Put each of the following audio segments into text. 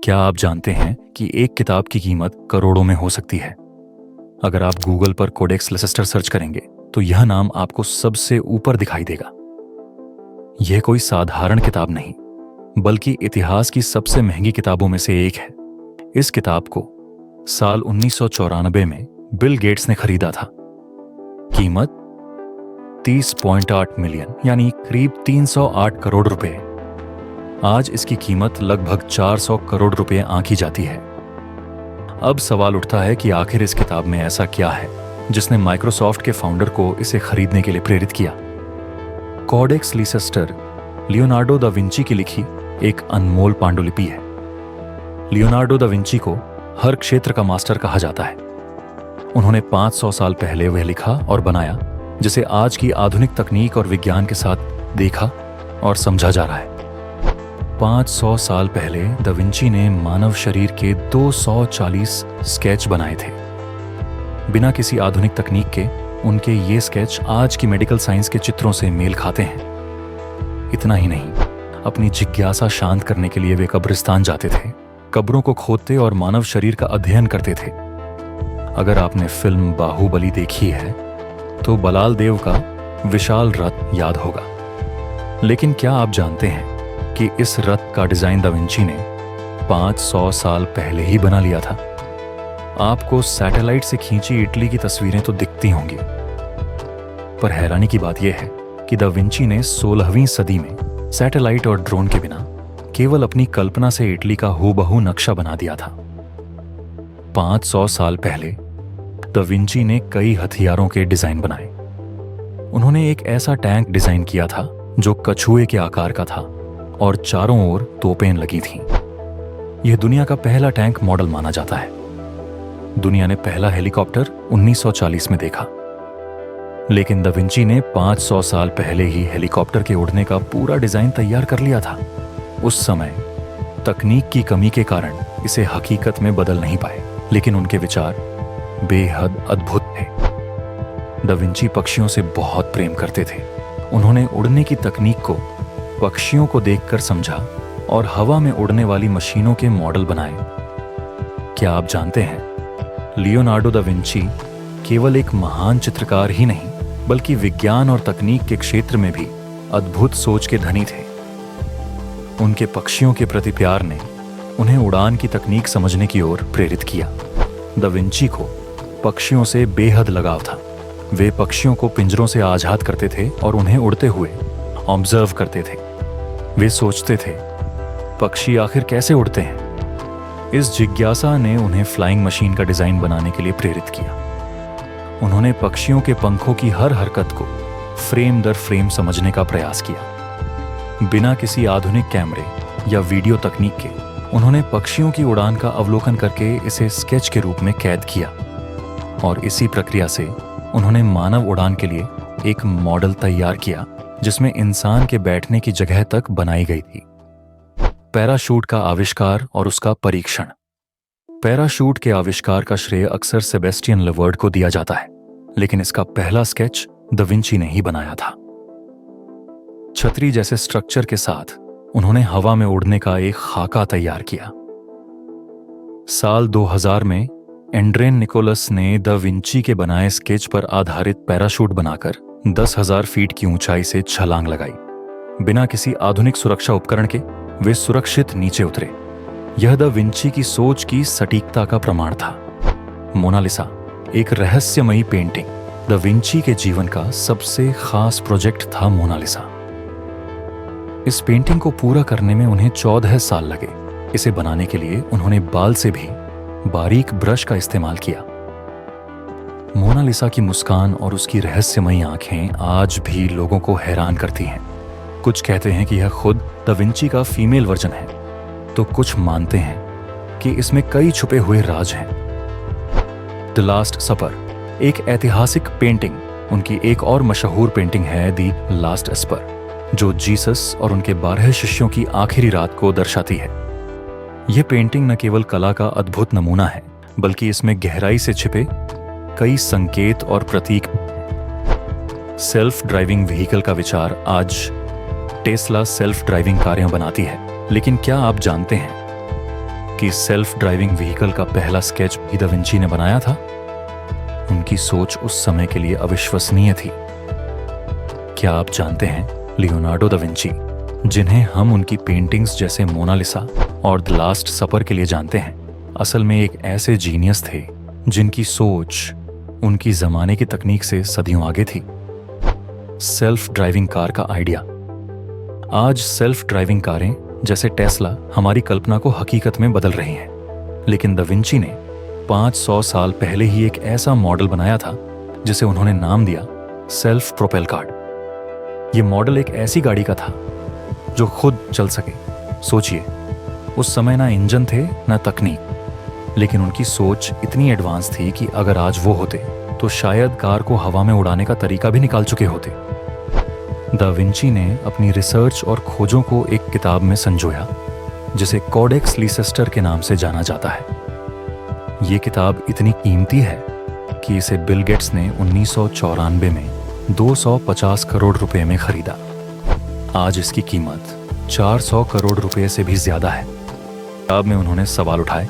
क्या आप जानते हैं कि एक किताब की कीमत करोड़ों में हो सकती है? अगर आप गूगल पर कोडेक्स लेसेस्टर सर्च करेंगे तो यह नाम आपको सबसे ऊपर दिखाई देगा। यह कोई साधारण किताब नहीं, बल्कि इतिहास की सबसे महंगी किताबों में से एक है। इस किताब को साल 1994 में बिल गेट्स ने खरीदा था। कीमत 30.8 मिलियन यानी करीब 308 करोड़ रुपए। आज इसकी कीमत लगभग 400 करोड़ रुपए आंकी जाती है। अब सवाल उठता है कि आखिर इस किताब में ऐसा क्या है जिसने माइक्रोसॉफ्ट के फाउंडर को इसे खरीदने के लिए प्रेरित किया। Codex Leicester Leonardo da Vinci की लिखी एक अनमोल पांडुलिपि है। लियोनार्डो दा विंची को हर क्षेत्र का मास्टर कहा जाता है। उन्होंने 500 साल पहले वह लिखा और बनाया जिसे आज की आधुनिक तकनीक और विज्ञान के साथ देखा और समझा जा रहा है। 500 साल पहले दा विंची ने मानव शरीर के 240 स्केच बनाए थे। बिना किसी आधुनिक तकनीक के उनके ये स्केच आज की मेडिकल साइंस के चित्रों से मेल खाते हैं। इतना ही नहीं, अपनी जिज्ञासा शांत करने के लिए वे कब्रिस्तान जाते थे, कब्रों को खोदते और मानव शरीर का अध्ययन करते थे। अगर आपने फिल्म बाहुबली देखी है तो बलाल देव का विशाल रथ याद होगा। लेकिन क्या आप जानते हैं कि इस रथ का डिजाइन दा विंची ने 500 साल पहले ही बना लिया था? आपको सैटेलाइट से खींची इटली की तस्वीरें तो दिखती होंगी, पर हैरानी की बात यह है कि दा विंची ने 16वीं सदी में सैटेलाइट और ड्रोन के बिना केवल अपनी कल्पना से इटली का हूबहू नक्शा बना दिया था। 500 साल पहले दा विंची ने कई हथियारों के डिजाइन बनाए। उन्होंने एक ऐसा टैंक डिजाइन किया था जो कछुए के आकार का था और चारों ओर तोपें लगी थीं। यह दुनिया का पहला टैंक मॉडल माना जाता है। दुनिया ने पहला हेलीकॉप्टर 1940 में देखा, लेकिन दा विंची ने 500 साल पहले ही हेलीकॉप्टर के उड़ने का पूरा डिजाइन तैयार कर लिया था। उस समय तकनीक की कमी के कारण इसे हकीकत में बदल नहीं पाए, लेकिन उनके विचार बेहद अद्भुत थे। दा विंची पक्षियों से बहुत प्रेम करते थे। उन्होंने उड़ने की तकनीक को पक्षियों को देखकर समझा और हवा में उड़ने वाली मशीनों के मॉडल बनाए। क्या आप जानते हैं, लियोनार्डो दा विंची केवल एक महान चित्रकार ही नहीं, बल्कि विज्ञान और तकनीक के क्षेत्र में भी अद्भुत सोच के धनी थे। उनके पक्षियों के प्रति प्यार ने उन्हें उड़ान की तकनीक समझने की ओर प्रेरित किया। दा विंची को पक्षियों से बेहद लगाव था। वे पक्षियों को पिंजरों से आजाद करते थे और उन्हें उड़ते हुए ऑब्जर्व करते थे। वे सोचते थे, पक्षी आखिर कैसे उड़ते हैं? इस जिज्ञासा ने उन्हें फ्लाइंग मशीन का डिजाइन बनाने के लिए प्रेरित किया। उन्होंने पक्षियों के पंखों की हर हरकत को फ्रेम दर फ्रेम समझने का प्रयास किया। बिना किसी आधुनिक कैमरे या वीडियो तकनीक के उन्होंने पक्षियों की उड़ान का अवलोकन करके इसे स्केच के रूप में कैद किया, और इसी प्रक्रिया से उन्होंने मानव उड़ान के लिए एक मॉडल तैयार किया जिसमें इंसान के बैठने की जगह तक बनाई गई थी। पैराशूट का आविष्कार और उसका परीक्षण। पैराशूट के आविष्कार का श्रेय अक्सर सेबेस्टियन लेवर्ड को दिया जाता है, लेकिन इसका पहला स्केच दा विंची ने ही बनाया था। छतरी जैसे स्ट्रक्चर के साथ उन्होंने हवा में उड़ने का एक खाका तैयार किया। साल 2000 में एंड्रेन निकोलस ने दा विंची के बनाए स्केच पर आधारित पैराशूट बनाकर 10,000 फीट की ऊंचाई से छलांग लगाई। बिना किसी आधुनिक सुरक्षा उपकरण के वे सुरक्षित नीचे उतरे। यह दा विंची की सोच की सटीकता का प्रमाण था। मोनालिसा एक रहस्यमयी पेंटिंग। दा विंची के जीवन का सबसे खास प्रोजेक्ट था मोनालिसा। इस पेंटिंग को पूरा करने में उन्हें 14 साल लगे। इसे बनाने के लिए उन्होंने बाल से भी बारीक ब्रश का इस्तेमाल किया। मोनालिसा की मुस्कान और उसकी रहस्यमयी आंखें आज भी लोगों को हैरान करती हैं। कुछ कहते हैं कि यह खुद दा विंची का फीमेल वर्जन है, तो कुछ मानते हैं कि इसमें कई छुपे हुए राज हैं। द लास्ट सपर एक ऐतिहासिक पेंटिंग। उनकी एक और मशहूर पेंटिंग है द लास्ट सपर, जो जीसस और उनके 12 शिष्यों की आखिरी रात को दर्शाती है। यह पेंटिंग न केवल कला का अद्भुत नमूना है, बल्कि इसमें गहराई से छिपे कई संकेत और प्रतीक। सेल्फ ड्राइविंग व्हीकल का विचार आज टेस्ला सेल्फ ड्राइविंग कारें बनाती है, लेकिन क्या आप जानते हैं कि सेल्फ ड्राइविंग व्हीकल का पहला स्केच भी दा विंची ने बनाया था, उनकी सोच उस समय के लिए अविश्वसनीय थी। क्या आप जानते हैं, लियोनार्डो दा विंची, जिन्हें हम उनकी पेंटिंग्स जैसे मोनालिसा और द लास्ट सपर के लिए जानते हैं, असल में एक ऐसे जीनियस थे जिनकी सोच उनकी जमाने की तकनीक से सदियों आगे थी। सेल्फ ड्राइविंग कार का आइडिया। आज सेल्फ ड्राइविंग कारें जैसे टेस्ला हमारी कल्पना को हकीकत में बदल रही हैं, लेकिन दा विंची ने 500 साल पहले ही एक ऐसा मॉडल बनाया था जिसे उन्होंने नाम दिया सेल्फ प्रोपेल कार। ये मॉडल एक ऐसी गाड़ी का था जो खुद चल सके। सोचिए, उस समय ना इंजन थे ना तकनीक, लेकिन उनकी सोच इतनी एडवांस थी कि अगर आज वो होते तो शायद कार को हवा में उड़ाने का तरीका भी निकाल चुके होते। दा विंची ने अपनी रिसर्च और खोजों को एक किताब में संजोया जिसे कोडेक्स लीसेस्टर के नाम से जाना जाता है। ये किताब इतनी कीमती है कि इसे बिल गेट्स ने 1994 में 250 करोड़ रुपए में खरीदा। आज इसकी कीमत 400 करोड़ रुपए से भी ज्यादा है। किताब में उन्होंने सवाल उठाए,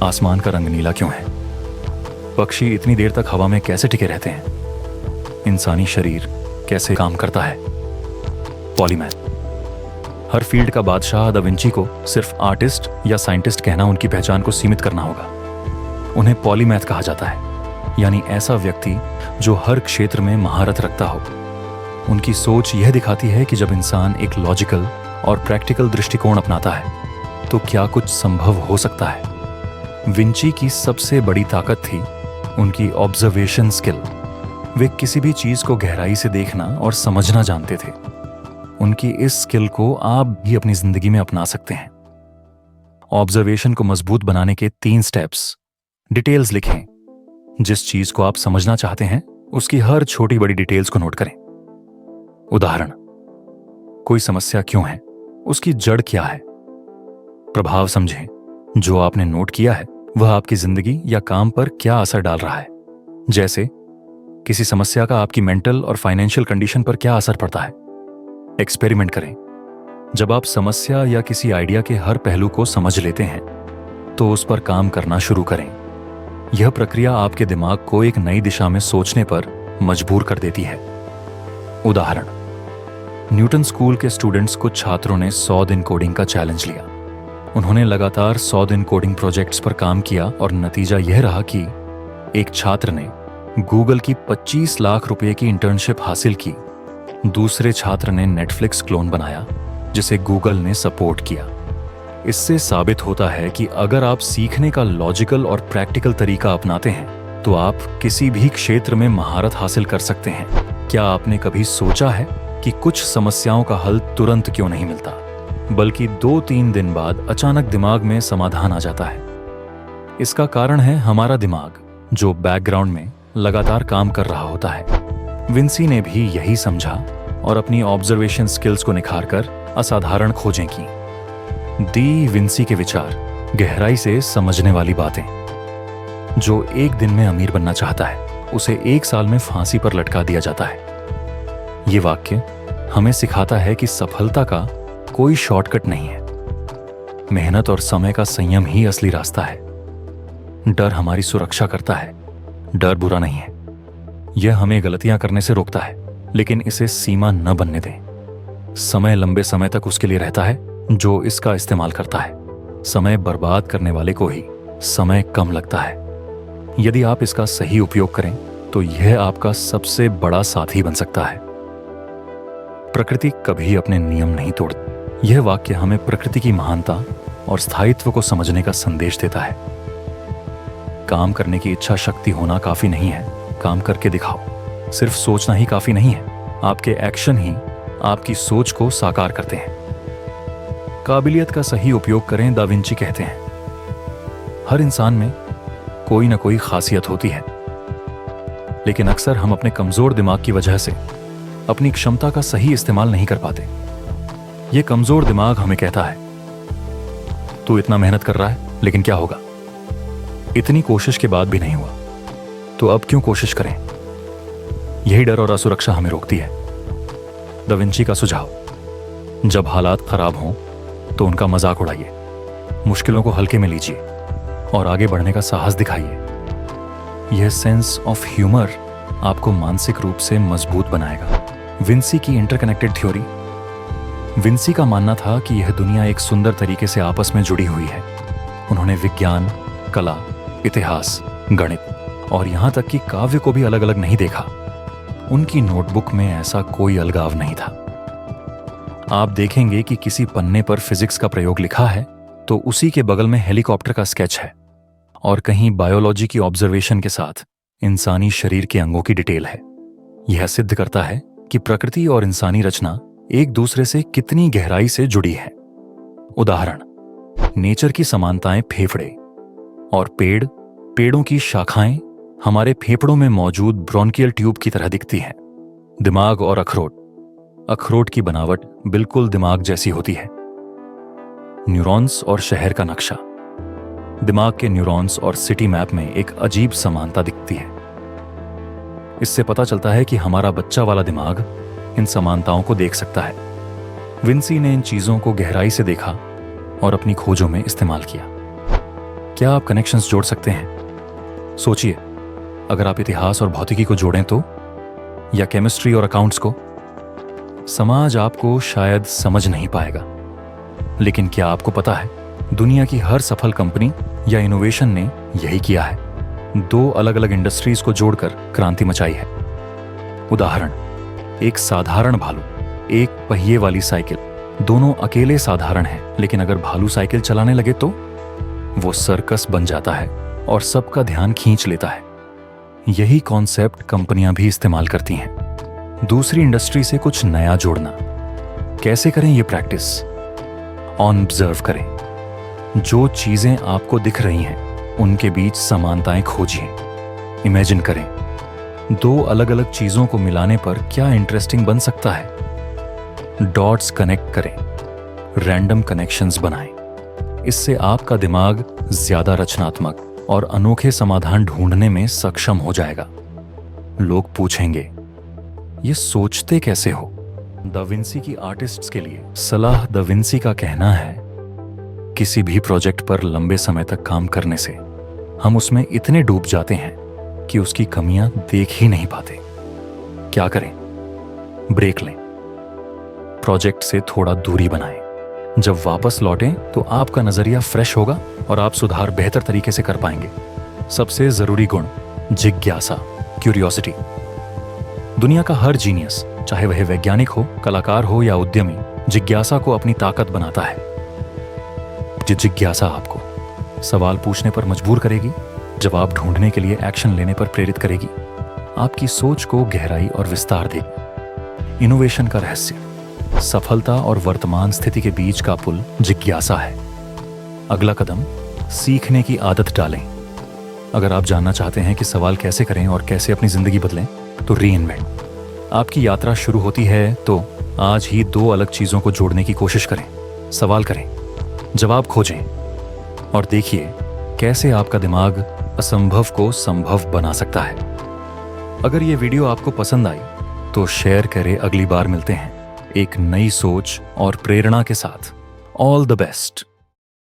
आसमान का रंग नीला क्यों है? पक्षी इतनी देर तक हवा में कैसे टिके रहते हैं? इंसानी शरीर कैसे काम करता है? पॉलीमैथ। हर फील्ड का बादशाह दा विंची को सिर्फ आर्टिस्ट या साइंटिस्ट कहना उनकी पहचान को सीमित करना होगा। उन्हें पॉलीमैथ कहा जाता है, यानी ऐसा व्यक्ति जो हर क्षेत्र में महारत रखता हो। उनकी सोच यह दिखाती है कि जब इंसान एक लॉजिकल और प्रैक्टिकल दृष्टिकोण अपनाता है तो क्या कुछ संभव हो सकता है। विंची की सबसे बड़ी ताकत थी उनकी ऑब्जर्वेशन स्किल। वे किसी भी चीज को गहराई से देखना और समझना जानते थे। उनकी इस स्किल को आप भी अपनी जिंदगी में अपना सकते हैं। ऑब्जर्वेशन को मजबूत बनाने के 3 स्टेप्स। डिटेल्स लिखें। जिस चीज को आप समझना चाहते हैं उसकी हर छोटी बड़ी डिटेल्स को नोट करें। उदाहरण, कोई समस्या क्यों है, उसकी जड़ क्या है। प्रभाव समझें, जो आपने नोट किया है वह आपकी जिंदगी या काम पर क्या असर डाल रहा है। जैसे किसी समस्या का आपकी मेंटल और फाइनेंशियल कंडीशन पर क्या असर पड़ता है। एक्सपेरिमेंट करें। जब आप समस्या या किसी आइडिया के हर पहलू को समझ लेते हैं तो उस पर काम करना शुरू करें। यह प्रक्रिया आपके दिमाग को एक नई दिशा में सोचने पर मजबूर कर देती है। उदाहरण, न्यूटन स्कूल के स्टूडेंट्स को छात्रों ने 100 दिन कोडिंग का चैलेंज लिया। उन्होंने लगातार 100 दिन कोडिंग प्रोजेक्ट्स पर काम किया और नतीजा यह रहा कि एक छात्र ने गूगल की 25 लाख रुपए की इंटर्नशिप हासिल की। दूसरे छात्र ने नेटफ्लिक्स क्लोन बनाया जिसे गूगल ने सपोर्ट किया। इससे साबित होता है कि अगर आप सीखने का लॉजिकल और प्रैक्टिकल तरीका अपनाते हैं तो आप किसी भी क्षेत्र में महारत हासिल कर सकते हैं। क्या आपने कभी सोचा है कि कुछ समस्याओं का हल तुरंत क्यों नहीं मिलता, बल्कि 2-3 दिन बाद अचानक दिमाग में समाधान आ जाता है? इसका कारण है हमारा दिमाग, जो बैकग्राउंड में लगातार काम कर रहा होता है। विंसी ने भी यही समझा और अपनी ऑब्जर्वेशन स्किल्स को निखारकर असाधारण खोजें की। डी विंसी के विचार, गहराई से समझने वाली बातें। जो एक दिन में अमीर बनना चाहता है उसे 1 साल में फांसी पर लटका दिया जाता है। ये वाक्य हमें सिखाता है कि सफलता का कोई शॉर्टकट नहीं है। मेहनत और समय का संयम ही असली रास्ता है। डर हमारी सुरक्षा करता है। डर बुरा नहीं है, यह हमें गलतियां करने से रोकता है, लेकिन इसे सीमा न बनने दें। समय लंबे समय तक उसके लिए रहता है जो इसका इस्तेमाल करता है। समय बर्बाद करने वाले को ही समय कम लगता है। यदि आप इसका सही उपयोग करें तो यह आपका सबसे बड़ा साथी बन सकता है। प्रकृति कभी अपने नियम नहीं तोड़ती। यह वाक्य हमें प्रकृति की महानता और स्थायित्व को समझने का संदेश देता है। काम करने की इच्छा शक्ति होना काफी नहीं है, काम करके दिखाओ। सिर्फ सोचना ही काफी नहीं है, आपके एक्शन ही आपकी सोच को साकार करते हैं। काबिलियत का सही उपयोग करें, दा विंची कहते हैं। हर इंसान में कोई ना कोई खासियत होती है, लेकिन अक्सर हम अपने कमजोर दिमाग की वजह से अपनी क्षमता का सही इस्तेमाल नहीं कर पाते। यह कमजोर दिमाग हमें कहता है, तू इतना मेहनत कर रहा है लेकिन क्या होगा, इतनी कोशिश के बाद भी नहीं हुआ तो अब क्यों कोशिश करें। यही डर और असुरक्षा हमें रोकती है। दा विंची का सुझाव, जब हालात खराब हों तो उनका मजाक उड़ाइए, मुश्किलों को हल्के में लीजिए और आगे बढ़ने का साहस दिखाइए। यह सेंस ऑफ ह्यूमर आपको मानसिक रूप से मजबूत बनाएगा। विंसी की इंटरकनेक्टेड थ्योरी। विंसी का मानना था कि यह दुनिया एक सुंदर तरीके से आपस में जुड़ी हुई है। उन्होंने विज्ञान, कला, इतिहास, गणित और यहाँ तक कि काव्य को भी अलग अलग नहीं देखा। उनकी नोटबुक में ऐसा कोई अलगाव नहीं था। आप देखेंगे कि किसी पन्ने पर फिजिक्स का प्रयोग लिखा है तो उसी के बगल में हेलीकॉप्टर का स्केच है, और कहीं बायोलॉजी की ऑब्जर्वेशन के साथ इंसानी शरीर के अंगों की डिटेल है। यह सिद्ध करता है कि प्रकृति और इंसानी रचना एक दूसरे से कितनी गहराई से जुड़ी है। उदाहरण, नेचर की समानताएं फेफड़े और पेड़ों की शाखाएं हमारे फेफड़ों में मौजूद ब्रोंकियल ट्यूब की तरह दिखती हैं। दिमाग और अखरोट की बनावट बिल्कुल दिमाग जैसी होती है। न्यूरॉन्स और शहर का नक्शा। दिमाग के न्यूरॉन्स और सिटी मैप में एक अजीब समानता दिखती है। इससे पता चलता है कि हमारा बच्चा वाला दिमाग इन समानताओं को देख सकता है। विंसी ने इन चीजों को गहराई से देखा और अपनी खोजों में इस्तेमाल किया। क्या आप कनेक्शंस जोड़ सकते हैं? सोचिए, अगर आप इतिहास और भौतिकी को जोड़ें तो, या केमिस्ट्री और अकाउंट्स को। समाज आपको शायद समझ नहीं पाएगा, लेकिन क्या आपको पता है दुनिया की हर सफल कंपनी या इनोवेशन ने यही किया है। 2 अलग अलग इंडस्ट्रीज को जोड़कर क्रांति मचाई है। उदाहरण, एक साधारण भालू, एक पहिए वाली साइकिल। दोनों अकेले साधारण हैं, लेकिन अगर भालू साइकिल चलाने लगे तो वो सर्कस बन जाता है और सबका ध्यान खींच लेता है। यही कॉन्सेप्ट कंपनियां भी इस्तेमाल करती हैं। दूसरी इंडस्ट्री से कुछ नया जोड़ना। कैसे करें ये प्रैक्टिस? ऑब्जर्व करें। जो चीजें आपको दिख रही हैं उनके बीच समानताएं खोजिए। इमेजिन करें 2 अलग अलग चीजों को मिलाने पर क्या इंटरेस्टिंग बन सकता है। डॉट्स कनेक्ट करें, रैंडम कनेक्शंस बनाएं। इससे आपका दिमाग ज्यादा रचनात्मक और अनोखे समाधान ढूंढने में सक्षम हो जाएगा। लोग पूछेंगे, ये सोचते कैसे हो? दा विंसी की आर्टिस्ट्स के लिए सलाह। दा विंसी का कहना है, किसी भी प्रोजेक्ट पर लंबे समय तक काम करने से हम उसमें इतने डूब जाते हैं कि उसकी कमियां देख ही नहीं पाते। क्या करें? ब्रेक लें, प्रोजेक्ट से थोड़ा दूरी बनाएं। जब वापस लौटें तो आपका नजरिया फ्रेश होगा और आप सुधार बेहतर तरीके से कर पाएंगे। सबसे जरूरी गुण, जिज्ञासा, क्यूरियोसिटी। दुनिया का हर जीनियस, चाहे वह वैज्ञानिक हो, कलाकार हो या उद्यमी, जिज्ञासा को अपनी ताकत बनाता है। जिज्ञासा आपको सवाल पूछने पर मजबूर करेगी, जवाब ढूंढने के लिए एक्शन लेने पर प्रेरित करेगी, आपकी सोच को गहराई और विस्तार देगी। इनोवेशन का रहस्य, सफलता और वर्तमान स्थिति के बीच का पुल जिज्ञासा है। अगला कदम, सीखने की आदत डालें। अगर आप जानना चाहते हैं कि सवाल कैसे करें और कैसे अपनी जिंदगी बदलें, तो रीइन्वेंट। आपकी यात्रा शुरू होती है तो आज ही 2 अलग चीजों को जोड़ने की कोशिश करें। सवाल करें, जवाब खोजें और देखिए कैसे आपका दिमाग असंभव को संभव बना सकता है। अगर ये वीडियो आपको पसंद आई तो शेयर करें। अगली बार मिलते हैं एक नई सोच और प्रेरणा के साथ। All the best.